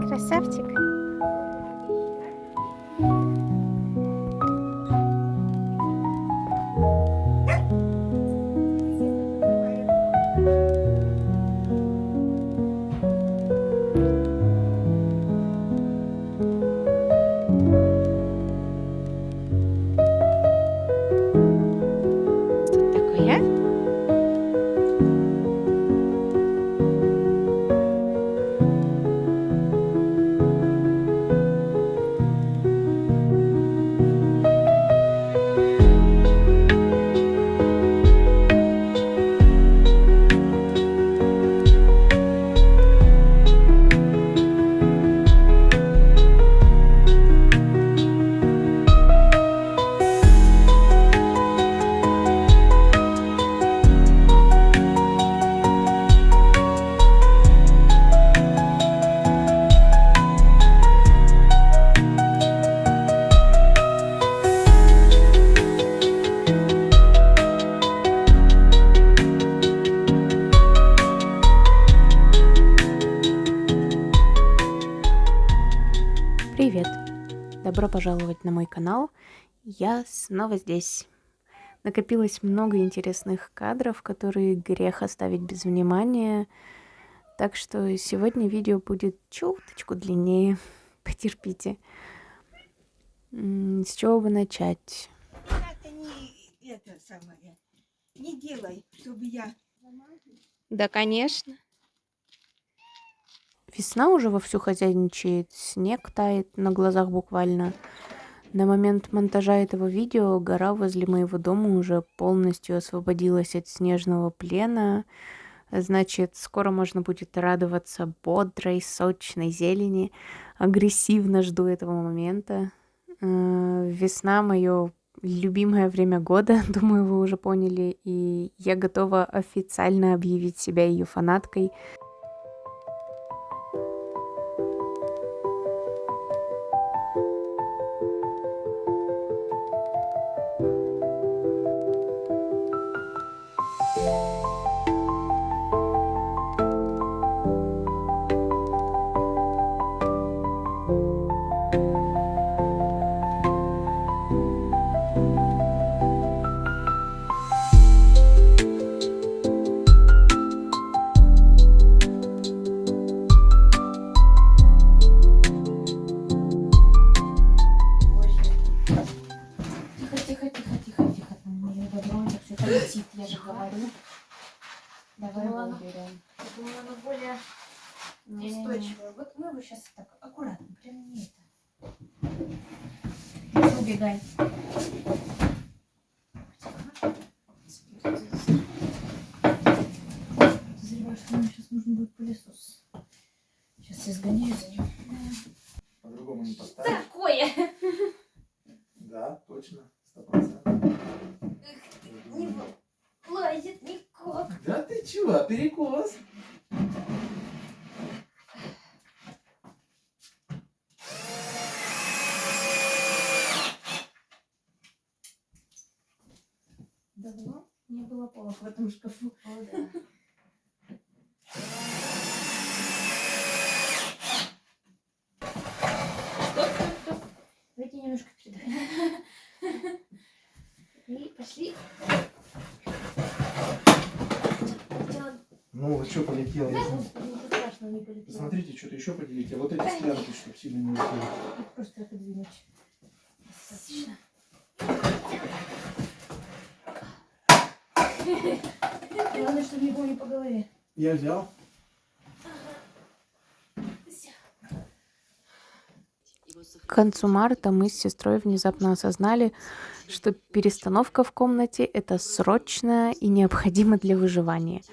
Красавчик. Что такое? Привет! Добро пожаловать на мой канал. Я снова здесь. Накопилось много интересных кадров, которые грех оставить без внимания. Так что сегодня видео будет чуточку длиннее. Потерпите. С чего бы начать? Это не это самое. Не делай, чтобы я... Да, конечно. Весна уже вовсю хозяйничает, снег тает на глазах буквально. На момент монтажа этого видео гора возле моего дома уже полностью освободилась от снежного плена. Значит, скоро можно будет радоваться бодрой, сочной зелени. Агрессивно жду этого момента. Весна — мое любимое время года, думаю, вы уже поняли. И я готова официально объявить себя ее фанаткой. Тихо, там моё добро, это все полетит, я же говорю. Давай выберем. Я думала, она более устойчивая. Вот мы его сейчас так аккуратно, прям не это. Не убегай. Подозреваю, что нам сейчас нужен будет пылесос. Сейчас я сгоняю за ним. По-другому не поставишь? Такое! Да, точно, 100%. Не влазит никак. Да ты чего, перекос? Давно не было полок в этом шкафу. О, да. Стоп. Давайте немножко передай. И пошли. Ну, вы что, полетело? Господи, ничего страшного не полетело. Посмотрите, что-то еще поделите. Вот эти склянки, чтобы сильно не улетели. Их просто отодвинуть. Достаточно. Главное, чтобы никого не по голове. Я взял. К концу марта мы с сестрой внезапно осознали, что перестановка в комнате — это срочно и необходимо для выживания.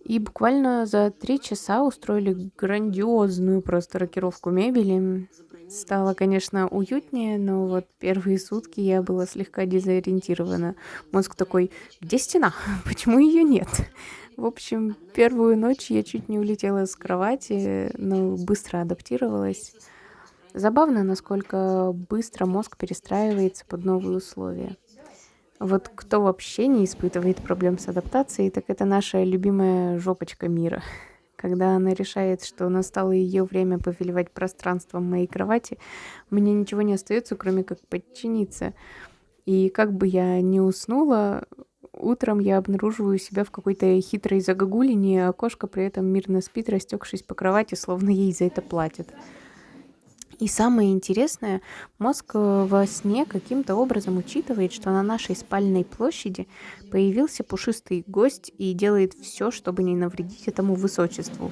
И буквально за 3 часа устроили грандиозную просто рокировку мебели. Стало, конечно, уютнее, но вот первые сутки я была слегка дезориентирована. Мозг такой: где стена? Почему ее нет? В общем, первую ночь я чуть не улетела с кровати, но быстро адаптировалась. Забавно, насколько быстро мозг перестраивается под новые условия. Вот кто вообще не испытывает проблем с адаптацией, так это наша любимая жопочка мира. Когда она решает, что настало ее время повелевать пространством моей кровати, мне ничего не остается, кроме как подчиниться. И как бы я ни уснула, утром я обнаруживаю себя в какой-то хитрой загогулине, а кошка при этом мирно спит, растекшись по кровати, словно ей за это платят. И самое интересное, мозг во сне каким-то образом учитывает, что на нашей спальной площади появился пушистый гость и делает все, чтобы не навредить этому высочеству.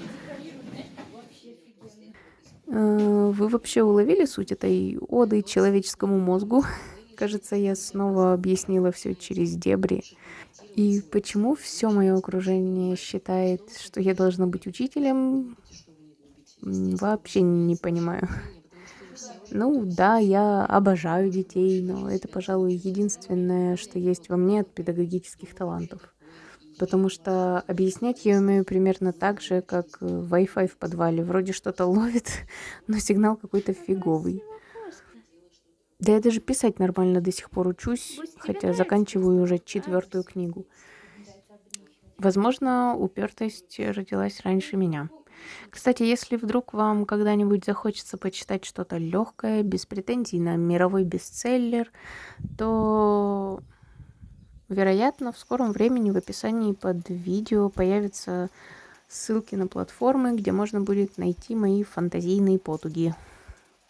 Вы вообще уловили суть этой оды человеческому мозгу? Кажется, я снова объяснила все через дебри. И почему все мое окружение считает, что я должна быть учителем, вообще не понимаю. Ну да, я обожаю детей, но это, пожалуй, единственное, что есть во мне от педагогических талантов. Потому что объяснять я умею примерно так же, как Wi-Fi в подвале. Вроде что-то ловит, но сигнал какой-то фиговый. Да я даже писать нормально до сих пор учусь, хотя заканчиваю уже 4-ю книгу. Возможно, упертость родилась раньше меня. Кстати, если вдруг вам когда-нибудь захочется почитать что-то легкое, без претензий на мировой бестселлер, то, вероятно, в скором времени в описании под видео появятся ссылки на платформы, где можно будет найти мои фантазийные потуги.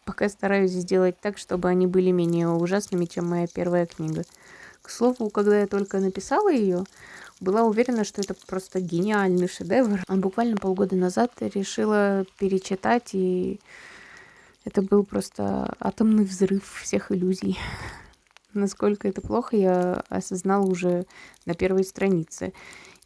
Пока стараюсь сделать так, чтобы они были менее ужасными, чем моя первая книга. К слову, когда я только написала ее, была уверена, что это просто гениальный шедевр. А буквально полгода назад решила перечитать, и это был просто атомный взрыв всех иллюзий. Насколько это плохо, я осознала уже на первой странице.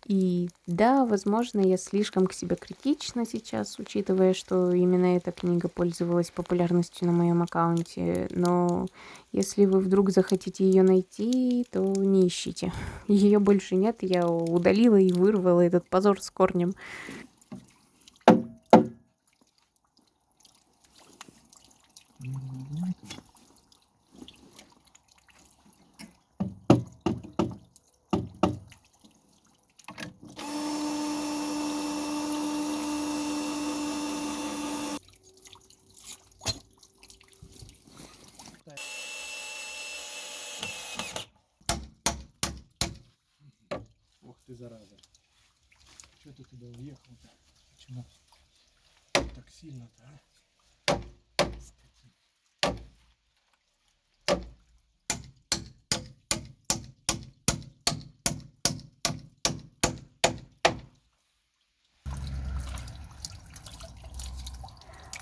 И да, возможно, я слишком к себе критична сейчас, учитывая, что именно эта книга пользовалась популярностью на моем аккаунте. Но если вы вдруг захотите ее найти, то не ищите. Ее больше нет, я удалила и вырвала этот позор с корнем. Ох ты, зараза. Что ты туда уехал-то? Почему так сильно-то, а?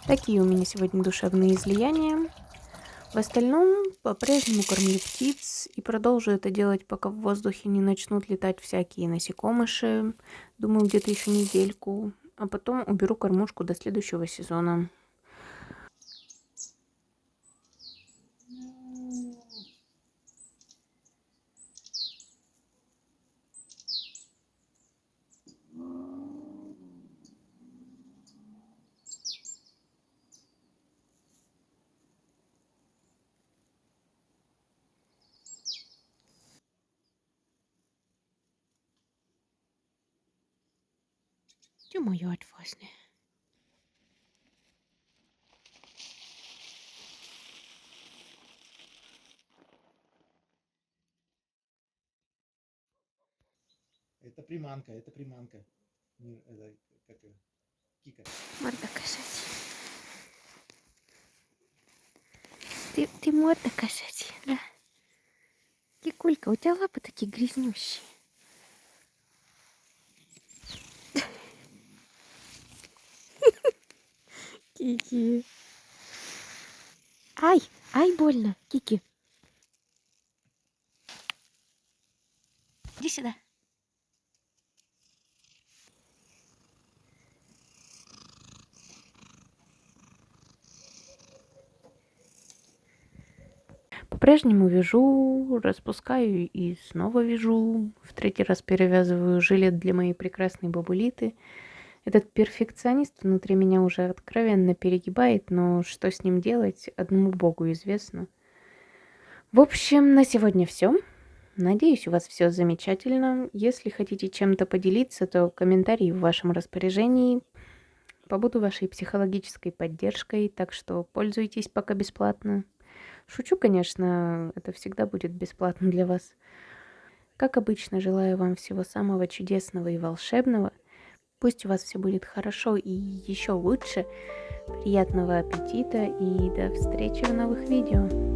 Такие у меня сегодня душевные излияния. В остальном по-прежнему кормлю птиц и продолжу это делать, пока в воздухе не начнут летать всякие насекомыши. Думаю, где-то еще недельку. А потом уберу кормушку до следующего сезона. Ты моя отвозная. Это приманка, это приманка. Это, как кика. Морда кошачья. Ты морда кошачья, да? Кикулька, у тебя лапы такие грязнющие. Кики. Ай, больно, Кики. Иди сюда. По-прежнему вяжу, распускаю и снова вяжу. В 3-й раз перевязываю жилет для моей прекрасной бабулиты. Этот перфекционист внутри меня уже откровенно перегибает, но что с ним делать, одному Богу известно. В общем, на сегодня все. Надеюсь, у вас все замечательно. Если хотите чем-то поделиться, то комментарии в вашем распоряжении. Побуду вашей психологической поддержкой, так что пользуйтесь пока бесплатно. Шучу, конечно, это всегда будет бесплатно для вас. Как обычно, желаю вам всего самого чудесного и волшебного. Пусть у вас все будет хорошо и еще лучше. Приятного аппетита и до встречи в новых видео.